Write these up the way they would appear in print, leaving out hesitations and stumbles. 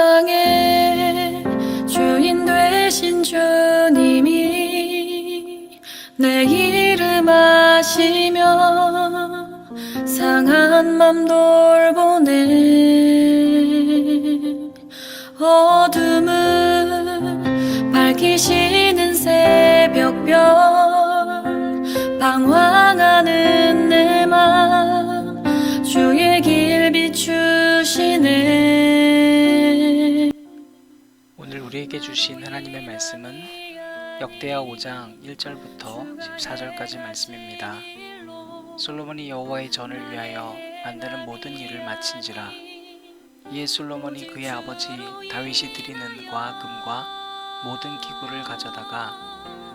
세상의 주인 되신 주님이 내 이름 아시며 상한 맘 돌보네. 어둠을 밝히시는 새벽별 방황하는 내 맘 주의 길 비추시네. 오늘 우리에게 주신 하나님의 말씀은 역대하 5장 1절부터 14절까지 말씀입니다. 솔로몬이 여호와의 전을 위하여 만드는 모든 일을 마친지라. 이에 솔로몬이 그의 아버지 다윗이 드리는 과 금과 모든 기구를 가져다가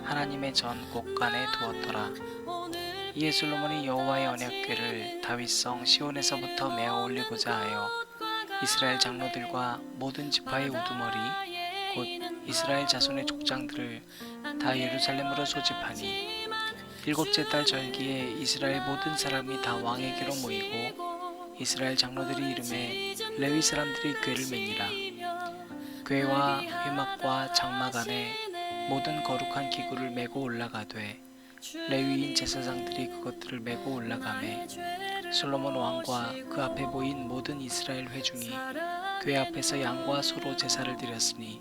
하나님의 전 곳간에 두었더라. 이에 솔로몬이 여호와의 언약궤를 다윗성 시온에서부터 메어 올리고자 하여 이스라엘 장로들과 모든 지파의 우두머리 곧 이스라엘 자손의 족장들을 다 예루살렘으로 소집하니 일곱째 달 절기에 이스라엘 모든 사람이 다 왕에게로 모이고 이스라엘 장로들이 이름에 레위 사람들이 궤를 매니라. 궤와 회막과 장막 안에 모든 거룩한 기구를 메고 올라가되 레위인 제사장들이 그것들을 메고 올라가매 솔로몬 왕과 그 앞에 모인 모든 이스라엘 회중이 궤 앞에서 양과 소로 제사를 드렸으니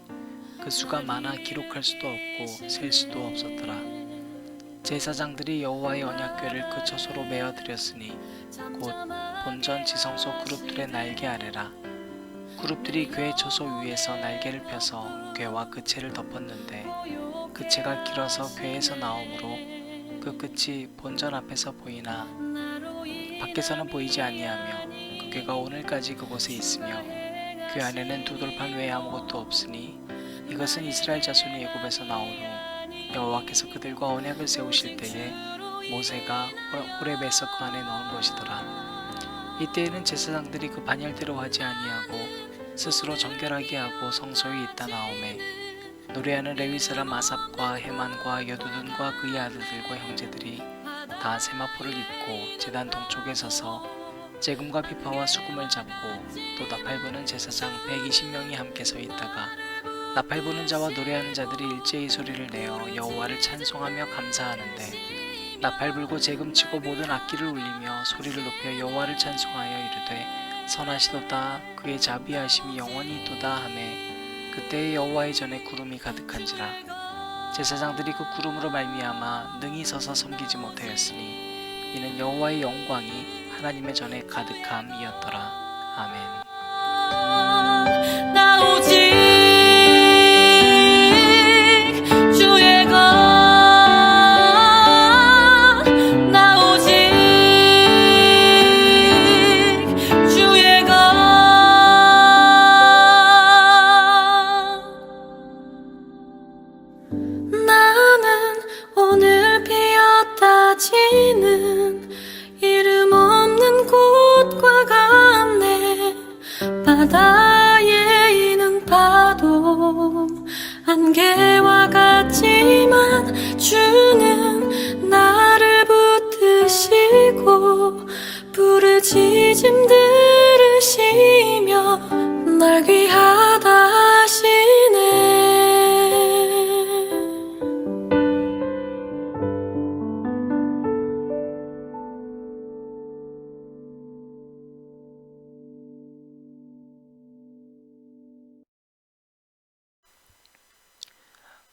그 수가 많아 기록할 수도 없고 셀 수도 없었더라. 제사장들이 여호와의 언약궤를 그 처소로 메어 드렸으니 곧 본전 지성소 그룹들의 날개 아래라. 그룹들이 궤 처소 위에서 날개를 펴서 궤와 그 채를 덮었는데 그 채가 길어서 궤에서 나오므로 그 끝이 본전 앞에서 보이나 밖에서는 보이지 아니하며 그 궤가 오늘까지 그곳에 있으며 궤 안에는 두 돌판 외에 아무것도 없으니 이것은 이스라엘 자손이 애굽에서 나온 후 여호와께서 그들과 언약을 세우실 때에 모세가 호렙에서 그 안에 넣은 것이더라. 이때에는 제사장들이 그 반열대로 하지 아니하고 스스로 정결하게 하고 성소에 있다 나오매 노래하는 레위 사람 아삽과 헤만과 여두둔과 그의 아들들과 형제들이 다 세마포를 입고 제단 동쪽에 서서 재금과 비파와 수금을 잡고 또 나팔 부는 제사장 120명이 함께 서 있다가 나팔 부는 자와 노래하는 자들이 일제히 소리를 내어 여호와를 찬송하며 감사하는데 나팔 불고 재금 치고 모든 악기를 울리며 소리를 높여 여호와를 찬송하여 이르되 선하시도다 그의 자비하심이 영원히 있도다 하매 그때의 여호와의 전에 구름이 가득한지라. 제사장들이 그 구름으로 말미암아 능히 서서 섬기지 못하였으니 이는 여호와의 영광이 하나님의 전에 가득함이었더라. 아멘. 나 오직 주의 것, 나 오직 주의 것. 나는 오늘 피었다 지는 이름 없는 꽃과 같네. 바다에 있는 파도 안개와 같지만 주는 나를 붙드시고 부르짖음 들으시며 날 귀하다 하시네.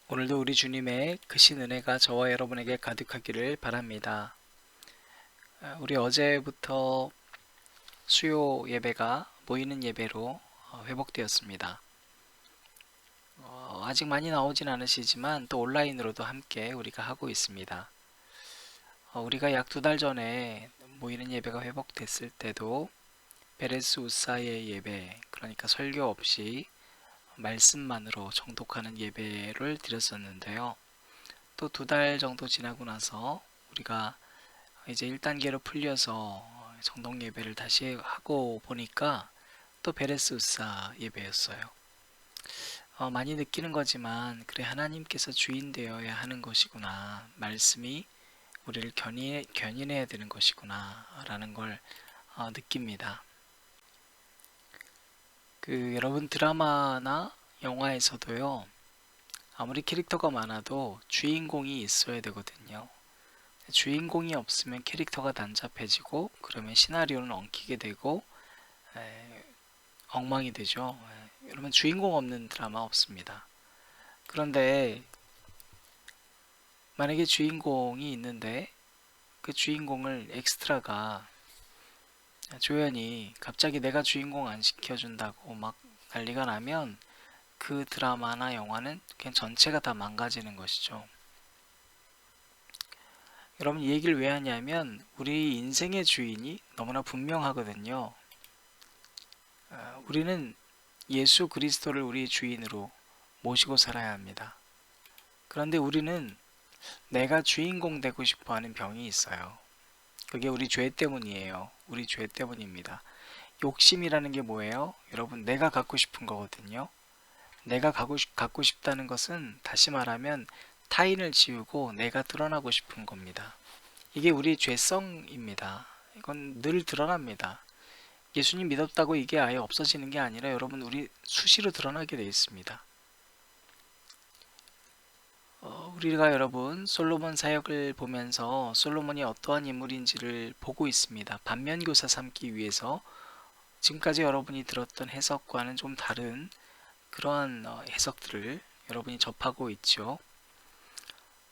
오늘도 우리 주님의 크신 은혜가 저와 여러분에게 가득하기를 바랍니다. 우리 어제부터 수요 예배가 모이는 예배로 회복되었습니다. 아직 많이 나오진 않으시지만 또 온라인으로도 함께 우리가 하고 있습니다. 우리가 약 2달 전에 모이는 예배가 회복됐을 때도 베레스 우사의 예배, 그러니까 설교 없이 말씀만으로 정독하는 예배를 드렸었는데요. 또 2달 정도 지나고 나서 우리가 이제 1단계로 풀려서 정독 예배를 다시 하고 보니까 또 베레스 우사 예배였어요. 많이 느끼는 거지만 그래 하나님께서 주인 되어야 하는 것이구나, 말씀이 우리를 견인해야 되는 것이구나 라는 걸 느낍니다. 여러분 드라마나 영화에서도요, 아무리 캐릭터가 많아도 주인공이 있어야 되거든요. 주인공이 없으면 캐릭터가 난잡해지고 그러면 시나리오는 엉키게 되고 엉망이 되죠. 여러분 주인공 없는 드라마 없습니다. 그런데 만약에 주인공이 있는데 그 주인공을 엑스트라가 조연이 갑자기 내가 주인공 안 시켜준다고 막 난리가 나면 그 드라마나 영화는 그냥 전체가 다 망가지는 것이죠. 여러분 이 얘기를 왜 하냐면 우리 인생의 주인이 너무나 분명하거든요. 우리는 예수 그리스도를 우리 주인으로 모시고 살아야 합니다. 그런데 우리는 내가 주인공 되고 싶어 하는 병이 있어요. 그게 우리 죄 때문이에요. 우리 죄 때문입니다. 욕심이라는 게 뭐예요? 여러분 내가 갖고 싶은 거거든요. 내가 갖고 싶다는 것은 다시 말하면 타인을 지우고 내가 드러나고 싶은 겁니다. 이게 우리의 죄성입니다. 이건 늘 드러납니다. 예수님 믿었다고 이게 아예 없어지는 게 아니라 여러분 우리 수시로 드러나게 되어 있습니다. 우리가 여러분 솔로몬 사역을 보면서 솔로몬이 어떠한 인물인지를 보고 있습니다. 반면교사 삼기 위해서 지금까지 여러분이 들었던 해석과는 좀 다른 그러한 해석들을 여러분이 접하고 있죠.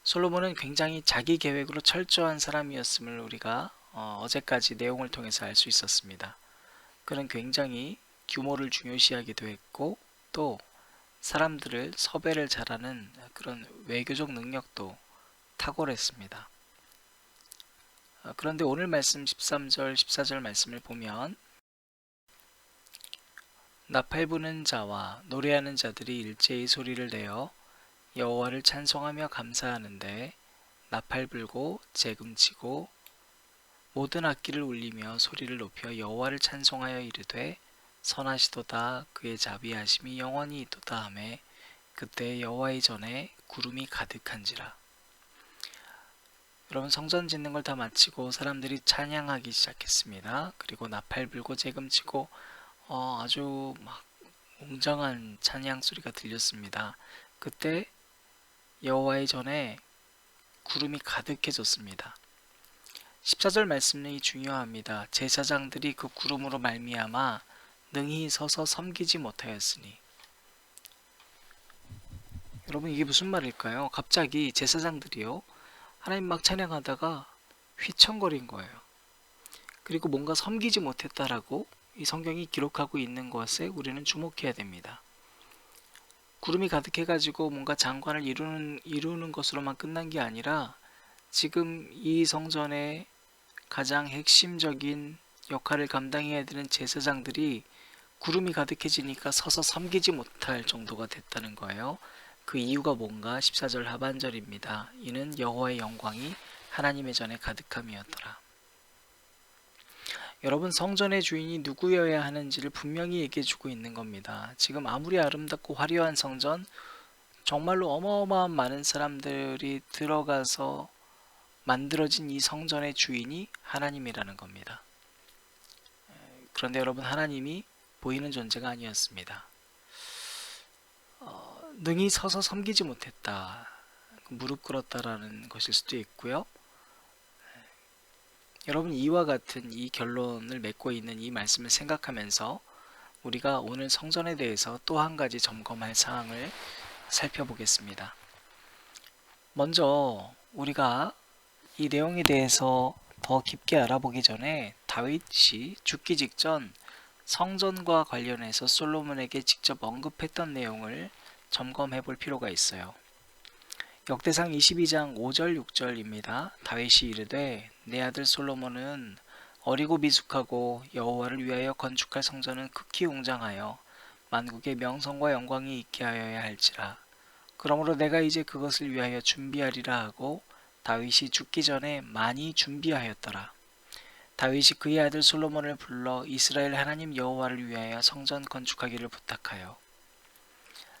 솔로몬은 굉장히 자기 계획으로 철저한 사람이었음을 우리가 어제까지 내용을 통해서 알 수 있었습니다. 그는 굉장히 규모를 중요시하기도 했고 또 사람들을 섭외를 잘하는 그런 외교적 능력도 탁월했습니다. 그런데 오늘 말씀 13절 14절 말씀을 보면 나팔 부는 자와 노래하는 자들이 일제히 소리를 내어 여호와를 찬송하며 감사하는데 나팔 불고 재금치고 모든 악기를 울리며 소리를 높여 여호와를 찬송하여 이르되 선하시도다 그의 자비하심이 영원히 있도다 하매 그때 여호와의 전에 구름이 가득한지라. 여러분 성전 짓는 걸 다 마치고 사람들이 찬양하기 시작했습니다. 그리고 나팔 불고 재금치고 아주 막 웅장한 찬양 소리가 들렸습니다. 그때 여호와의 전에 구름이 가득해졌습니다. 14절 말씀이 중요합니다. 제사장들이 그 구름으로 말미암아 능히 서서 섬기지 못하였으니. 여러분 이게 무슨 말일까요? 갑자기 제사장들이요 하나님 막 찬양하다가 휘청거린 거예요. 그리고 뭔가 섬기지 못했다라고 이 성경이 기록하고 있는 것에 우리는 주목해야 됩니다. 구름이 가득해가지고 뭔가 장관을 이루는 것으로만 끝난 게 아니라 지금 이 성전의 가장 핵심적인 역할을 감당해야 되는 제사장들이 구름이 가득해지니까 서서 섬기지 못할 정도가 됐다는 거예요. 그 이유가 뭔가 14절 하반절입니다. 이는 여호와의 영광이 하나님의 전에 가득함이었더라. 여러분 성전의 주인이 누구여야 하는지를 분명히 얘기해주고 있는 겁니다. 지금 아무리 아름답고 화려한 성전, 정말로 어마어마한 많은 사람들이 들어가서 만들어진 이 성전의 주인이 하나님이라는 겁니다. 그런데 여러분 하나님이 보이는 존재가 아니었습니다. 능히 서서 섬기지 못했다. 무릎 꿇었다라는 것일 수도 있고요. 여러분 이와 같은 이 결론을 맺고 있는 이 말씀을 생각하면서 우리가 오늘 성전에 대해서 또 한 가지 점검할 사항을 살펴보겠습니다. 먼저 우리가 이 내용에 대해서 더 깊게 알아보기 전에 다윗이 죽기 직전 성전과 관련해서 솔로몬에게 직접 언급했던 내용을 점검해 볼 필요가 있어요. 역대상 22장 5절 6절입니다. 다윗이 이르되 내 아들 솔로몬은 어리고 미숙하고 여호와를 위하여 건축할 성전은 극히 웅장하여 만국의 명성과 영광이 있게 하여야 할지라. 그러므로 내가 이제 그것을 위하여 준비하리라 하고 다윗이 죽기 전에 많이 준비하였더라. 다윗이 그의 아들 솔로몬을 불러 이스라엘 하나님 여호와를 위하여 성전 건축하기를 부탁하여.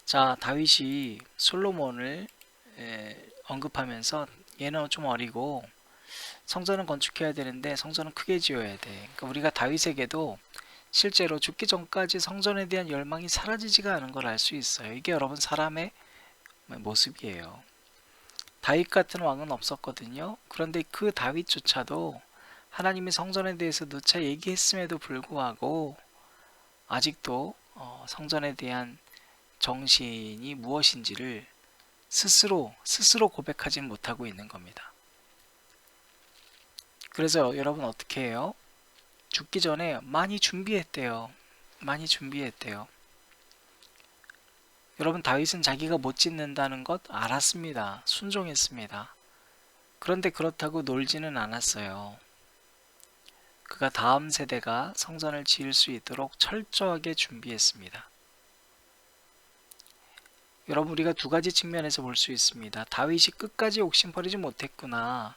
자, 다윗이 솔로몬을 언급하면서 얘는 좀 어리고 성전은 건축해야 되는데 성전은 크게 지어야 돼. 그러니까 우리가 다윗에게도 실제로 죽기 전까지 성전에 대한 열망이 사라지지가 않은 걸 알 수 있어요. 이게 여러분 사람의 모습이에요. 다윗 같은 왕은 없었거든요. 그런데 그 다윗조차도 하나님이 성전에 대해서 누차 얘기했음에도 불구하고 아직도 성전에 대한 정신이 무엇인지를 스스로 고백하지는 못하고 있는 겁니다. 그래서 여러분 어떻게 해요? 죽기 전에 많이 준비했대요. 많이 준비했대요. 여러분 다윗은 자기가 못 짓는다는 것 알았습니다. 순종했습니다. 그런데 그렇다고 놀지는 않았어요. 그가 다음 세대가 성전을 지을 수 있도록 철저하게 준비했습니다. 여러분 우리가 두 가지 측면에서 볼 수 있습니다. 다윗이 끝까지 욕심버리지 못했구나.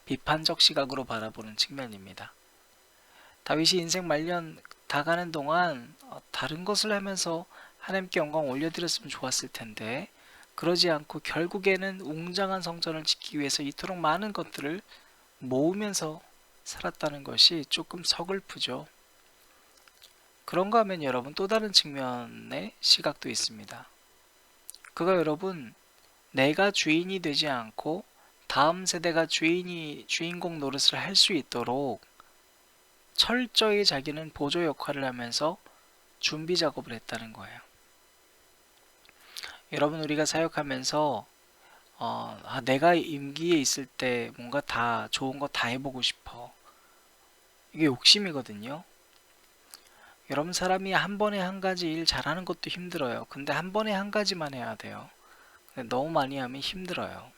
비판적 시각으로 바라보는 측면입니다. 다윗이 인생 말년 다 가는 동안 다른 것을 하면서 하나님께 영광 올려드렸으면 좋았을 텐데 그러지 않고 결국에는 웅장한 성전을 짓기 위해서 이토록 많은 것들을 모으면서 살았다는 것이 조금 서글프죠. 그런가 하면 여러분 또 다른 측면의 시각도 있습니다. 그가 여러분 내가 주인이 되지 않고 다음 세대가 주인공 노릇을 할 수 있도록 철저히 자기는 보조 역할을 하면서 준비 작업을 했다는 거예요. 여러분 우리가 사역하면서 내가 임기에 있을 때 뭔가 다 좋은 거 다 해보고 싶어. 이게 욕심이거든요. 여러분 사람이 한 번에 한 가지 일 잘하는 것도 힘들어요. 근데 한 번에 한 가지만 해야 돼요. 근데 너무 많이 하면 힘들어요.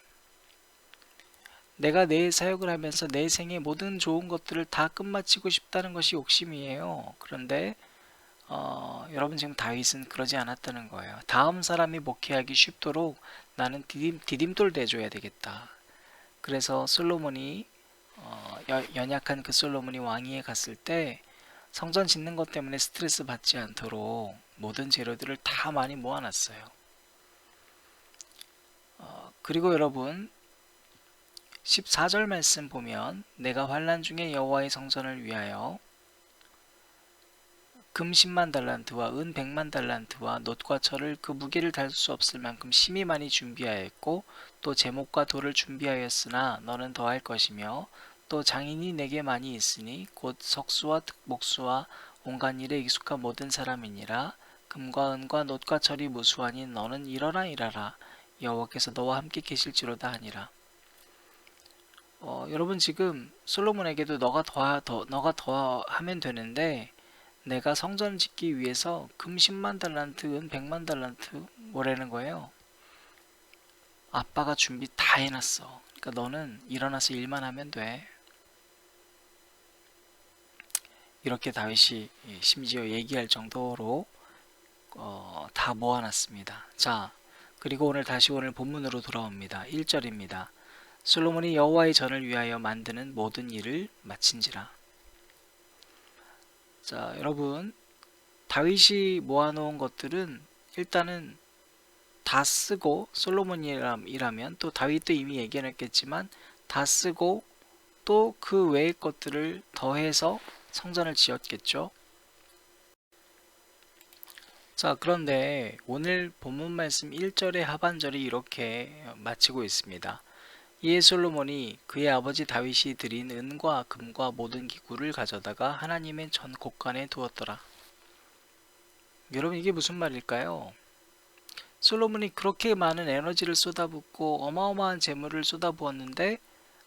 내가 내 사역을 하면서 내 생의 모든 좋은 것들을 다 끝마치고 싶다는 것이 욕심이에요. 그런데 여러분 지금 다윗은 그러지 않았다는 거예요. 다음 사람이 목회하기 쉽도록 나는 디딤돌 대줘야 되겠다. 그래서 솔로몬이 연약한 그 솔로몬이 왕위에 갔을 때 성전 짓는 것 때문에 스트레스 받지 않도록 모든 재료들을 다 많이 모아놨어요. 그리고 여러분 14절 말씀 보면 내가 환난 중에 여호와의 성전을 위하여 금 10만 달란트와 은 100만 달란트와 놋과 철을 그 무게를 달 수 없을 만큼 심히 많이 준비하였고 또 제목과 돌을 준비하였으나 너는 더할 것이며 또 장인이 내게 많이 있으니 곧 석수와 목수와 온갖 일에 익숙한 모든 사람이니라. 금과 은과 놋과 철이 무수하니 너는 일어라 여호와께서 너와 함께 계실지로다 하니라. 여러분 지금 솔로몬에게도 너가 더 하면 되는데 내가 성전을 짓기 위해서 금 10만 달란트, 은 100만 달란트 뭐라는 거예요. 아빠가 준비 다 해놨어. 그러니까 너는 일어나서 일만 하면 돼. 이렇게 다윗이 심지어 얘기할 정도로 다 모아놨습니다. 자, 그리고 오늘 본문으로 돌아옵니다. 1절입니다. 솔로몬이 여호와의 전을 위하여 만드는 모든 일을 마친지라. 자, 여러분 다윗이 모아놓은 것들은 일단은 다 쓰고 솔로몬이라면 또 다윗도 이미 얘기했겠지만 다 쓰고 또 그 외의 것들을 더해서 성전을 지었겠죠. 자, 그런데 오늘 본문 말씀 1절의 하반절이 이렇게 마치고 있습니다. 이에 솔로몬이 그의 아버지 다윗이 드린 은과 금과 모든 기구를 가져다가 하나님의 전 곳간에 두었더라. 여러분 이게 무슨 말일까요? 솔로몬이 그렇게 많은 에너지를 쏟아붓고 어마어마한 재물을 쏟아부었는데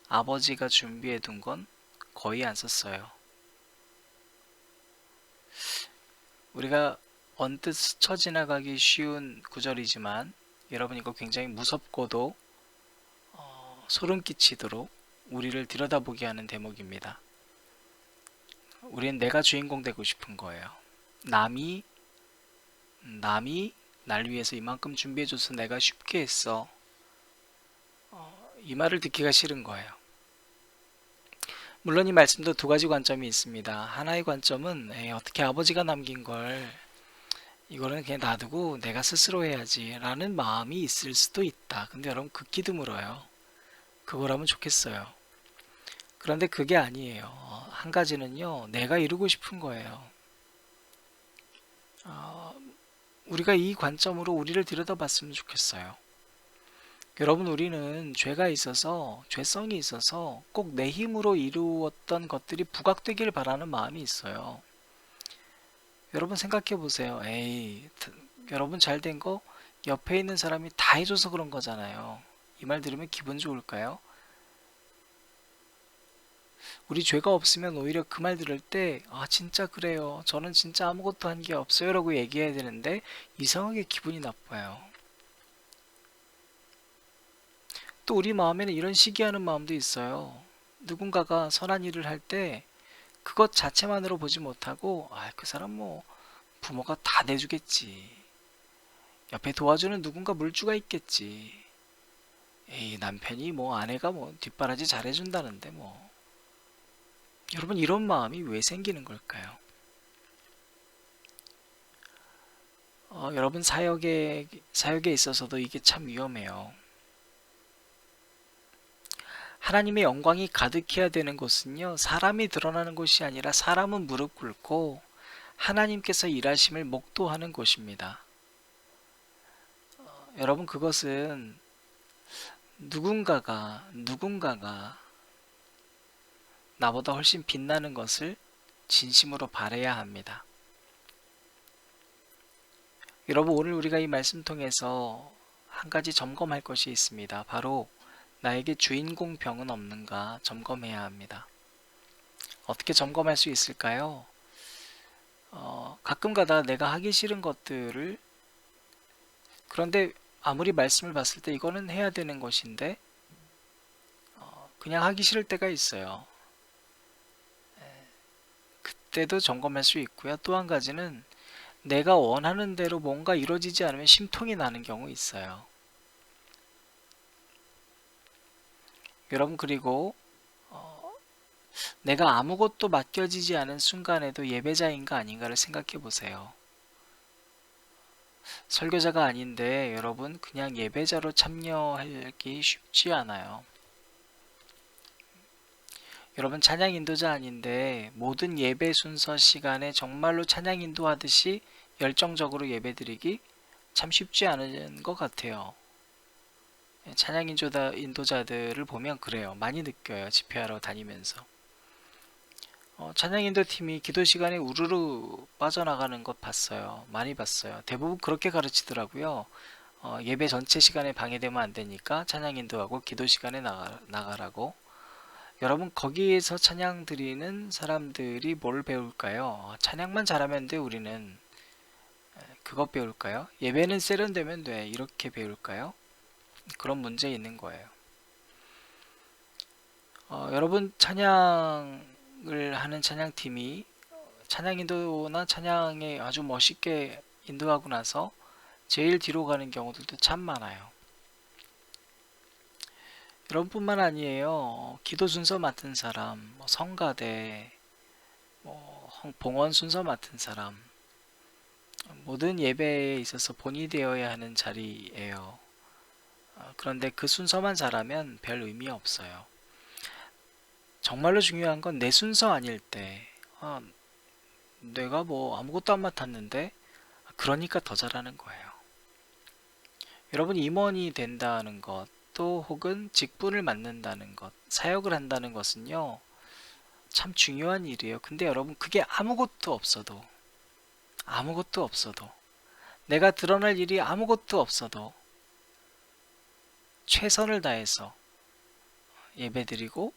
아버지가 준비해 둔 건 거의 안 썼어요. 우리가 언뜻 스쳐 지나가기 쉬운 구절이지만 여러분 이거 굉장히 무섭고도 소름 끼치도록 우리를 들여다보게 하는 대목입니다. 우리는 내가 주인공 되고 싶은 거예요. 남이 날 위해서 이만큼 준비해줘서 내가 쉽게 했어. 이 말을 듣기가 싫은 거예요. 물론 이 말씀도 두 가지 관점이 있습니다. 하나의 관점은 어떻게 아버지가 남긴 걸 이거는 그냥 놔두고 내가 스스로 해야지 라는 마음이 있을 수도 있다. 근데 여러분 극히 드물어요. 그거라면 좋겠어요. 그런데 그게 아니에요. 한 가지는요, 내가 이루고 싶은 거예요. 우리가 이 관점으로 우리를 들여다봤으면 좋겠어요. 여러분, 우리는 죄가 있어서, 죄성이 있어서 꼭 내 힘으로 이루었던 것들이 부각되길 바라는 마음이 있어요. 여러분 생각해 보세요. 에이, 여러분 잘 된 거 옆에 있는 사람이 다 해줘서 그런 거잖아요. 이 말 들으면 기분 좋을까요? 우리 죄가 없으면 오히려 그 말 들을 때, 아, 진짜 그래요. 저는 진짜 아무것도 한 게 없어요. 라고 얘기해야 되는데, 이상하게 기분이 나빠요. 또 우리 마음에는 이런 시기하는 마음도 있어요. 누군가가 선한 일을 할 때, 그것 자체만으로 보지 못하고, 아, 그 사람 뭐, 부모가 다 내주겠지. 옆에 도와주는 누군가 물주가 있겠지. 에이, 남편이 뭐, 아내가 뭐, 뒷바라지 잘해준다는데 뭐. 여러분, 이런 마음이 왜 생기는 걸까요? 여러분, 사역에 있어서도 이게 참 위험해요. 하나님의 영광이 가득해야 되는 곳은요, 사람이 드러나는 곳이 아니라 사람은 무릎 꿇고 하나님께서 일하심을 목도하는 곳입니다. 여러분, 그것은 누군가가 나보다 훨씬 빛나는 것을 진심으로 바라야 합니다. 여러분, 오늘 우리가 이 말씀 통해서 한 가지 점검할 것이 있습니다. 바로 나에게 주인공 병은 없는가 점검해야 합니다. 어떻게 점검할 수 있을까요? 가끔가다 내가 하기 싫은 것들을, 그런데 아무리 말씀을 봤을 때 이거는 해야 되는 것인데 그냥 하기 싫을 때가 있어요. 그때도 점검할 수 있고요. 또 한 가지는 내가 원하는 대로 뭔가 이루어지지 않으면 심통이 나는 경우 있어요. 여러분, 그리고 내가 아무것도 맡겨지지 않은 순간에도 예배자인가 아닌가를 생각해 보세요. 설교자가 아닌데 여러분, 그냥 예배자로 참여하기 쉽지 않아요. 여러분, 찬양 인도자 아닌데 모든 예배 순서 시간에 정말로 찬양 인도하듯이 열정적으로 예배드리기 참 쉽지 않은 것 같아요. 찬양 인도자들을 보면 그래요. 많이 느껴요. 집회하러 다니면서. 찬양 인도팀이 기도 시간에 우르르 빠져나가는 것 봤어요. 많이 봤어요. 대부분 그렇게 가르치더라고요. 예배 전체 시간에 방해되면 안 되니까 찬양 인도하고 기도 시간에 나가라고. 여러분, 거기에서 찬양 드리는 사람들이 뭘 배울까요? 찬양만 잘하면 돼, 우리는. 그것 배울까요? 예배는 세련되면 돼, 이렇게 배울까요? 그런 문제 있는 거예요. 여러분, 찬양을 하는 찬양팀이 찬양 인도나 찬양에 아주 멋있게 인도하고 나서 제일 뒤로 가는 경우들도 참 많아요. 여러분뿐만 아니에요. 기도 순서 맡은 사람, 성가대, 봉헌 순서 맡은 사람, 모든 예배에 있어서 본이 되어야 하는 자리예요. 그런데 그 순서만 잘하면 별 의미 없어요. 정말로 중요한 건 내 순서 아닐 때, 내가 뭐 아무것도 안 맡았는데, 그러니까 더 잘하는 거예요. 여러분, 임원이 된다는 것, 또 혹은 직분을 맡는다는 것, 사역을 한다는 것은요, 참 중요한 일이에요. 근데 여러분, 그게 아무것도 없어도, 내가 드러날 일이 아무것도 없어도 최선을 다해서 예배드리고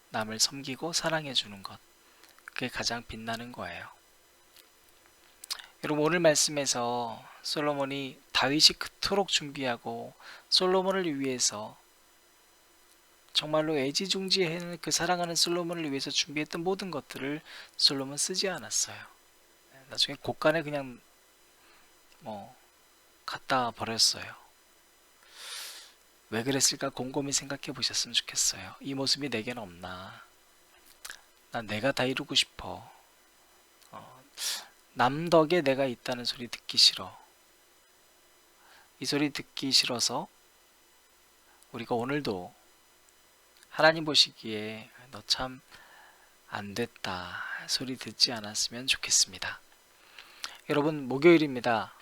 남을 섬기고 사랑해주는 것, 그게 가장 빛나는 거예요. 여러분, 오늘 말씀에서 솔로몬이 다윗이 그토록 준비하고 솔로몬을 위해서 정말로 애지중지하는 그 사랑하는 솔로몬을 위해서 준비했던 모든 것들을 솔로몬 쓰지 않았어요. 나중에 곳간에 그냥 갖다 버렸어요. 왜 그랬을까 곰곰이 생각해 보셨으면 좋겠어요. 이 모습이 내게는 없나? 난 내가 다 이루고 싶어. 남 덕에 내가 있다는 소리 듣기 싫어. 이 소리 듣기 싫어서 우리가 오늘도 하나님 보시기에 너 참 안됐다 소리 듣지 않았으면 좋겠습니다. 여러분, 목요일입니다.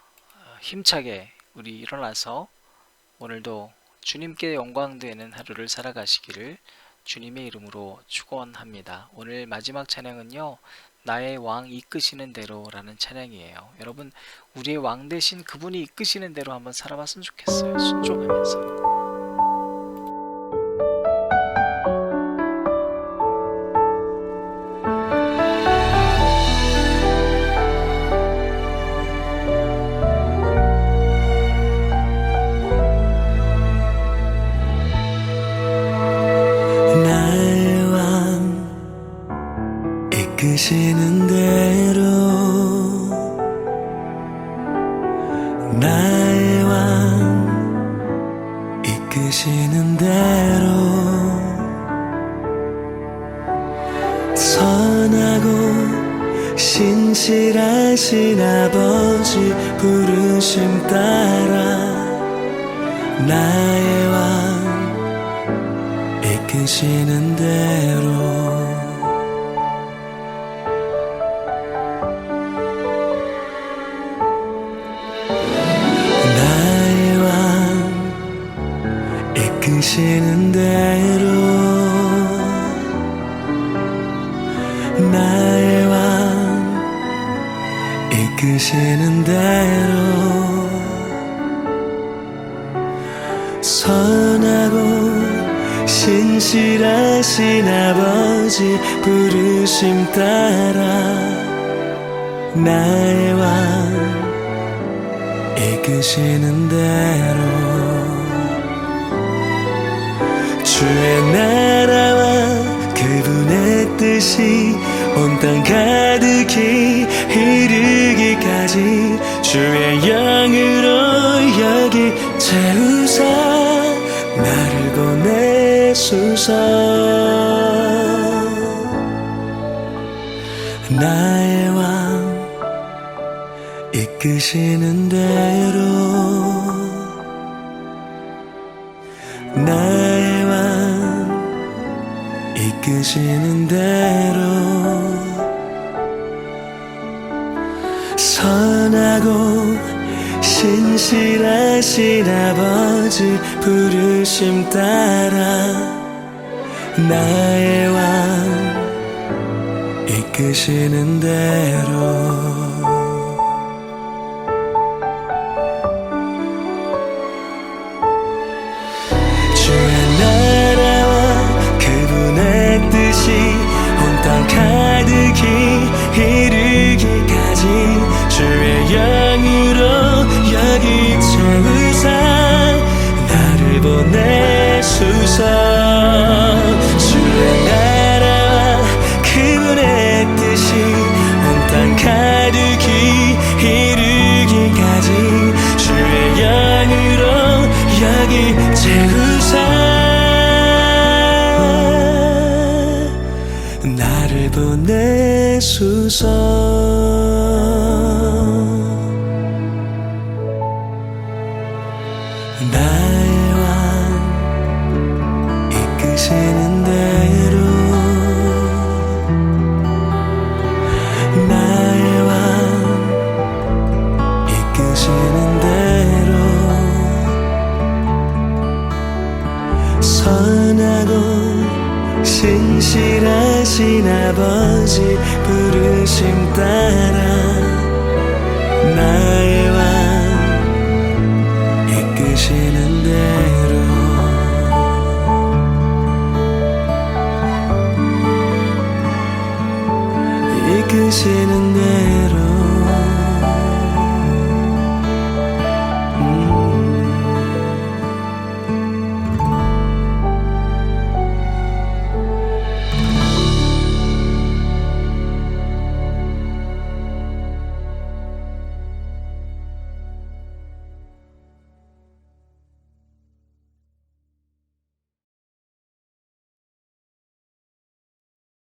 힘차게 우리 일어나서 오늘도 주님께 영광되는 하루를 살아가시기를 주님의 이름으로 축원합니다. 오늘 마지막 찬양은요, 나의 왕 이끄시는 대로라는 찬양이에요. 여러분, 우리의 왕 대신 그분이 이끄시는 대로 한번 살아봤으면 좋겠어요. 순종하면서. 나의 왕 이끄시는 대로 나의 왕 이끄시는 대로 선하고 신실하신 아버지 부르심 따라 나의 왕 이끄시는 대로 나의 왕 이끄시는 대로 나의 왕 이끄시는 대로 선하고 신실하신 아버지 부르심 따라 나의 왕 이끄시는 대로 주의 나라와 그분의 뜻이 온 땅 가득히 이르기까지 주의 영으로 여기 채우사 나를 보내소서 나의 왕 이끄시는 대로 나의 왕 이끄시는 대로 선하고 신실하신 아버지 부르심 따라 나의 왕 이끄시는 대로 주의 나라와 그분의 뜻이 온 땅 가득히 이르기까지 주의 영으로 여기 채우사 나를 보내소서 주의 나라와 그분의 뜻이 온 땅 가득히 이르기까지 주의 영으로 여기 채우사 나를 보내소서 나의 왕 이끄시는 대로 나의 왕 이끄시는 대로 선하고 신실하신 아버지 부르심 따라 나의 왕 이끄시는 대로 이끄시는 대로